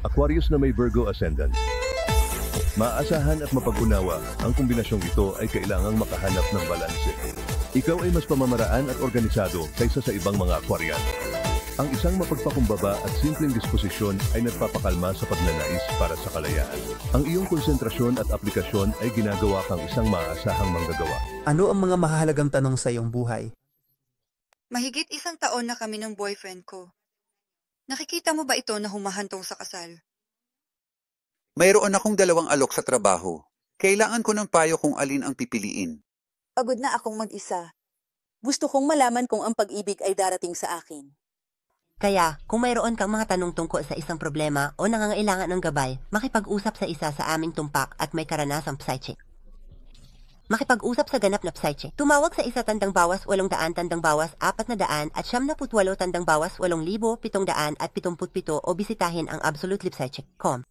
Aquarius na may Virgo Ascendant. Maaasahan at mapag-unawa, ang kombinasyong ito ay kailangang makahanap ng balanse. Ikaw ay mas pamamaraan at organisado kaysa sa ibang mga Aquariano. Ang isang mapagpakumbaba at simpleng disposisyon ay nagpapakalma sa pagnanais para sa kalayaan. Ang iyong konsentrasyon at aplikasyon ay ginagawa kang isang maaasahang manggagawa. Ano ang mga mahalagang tanong sa iyong buhay? Mahigit 1 taon na kami ng boyfriend ko. Nakikita mo ba ito na humahantong sa kasal? Mayroon akong 2 alok sa trabaho. Kailangan ko ng payo kung alin ang pipiliin. Pagod na akong mag-isa. Gusto kong malaman kung ang pag-ibig ay darating sa akin. Kaya, kung mayroon kang mga tanong tungkol sa isang problema o nangangailangan ng gabay, makipag-usap sa isa sa aming tumpak at may karanasang psychic. Makipag-usap sa ganap na psychic. Tumawag sa isa tandang bawas 800 tandang bawas 400 at 78 tandang bawas 8,777 o bisitahin ang absolutelypsychic.com.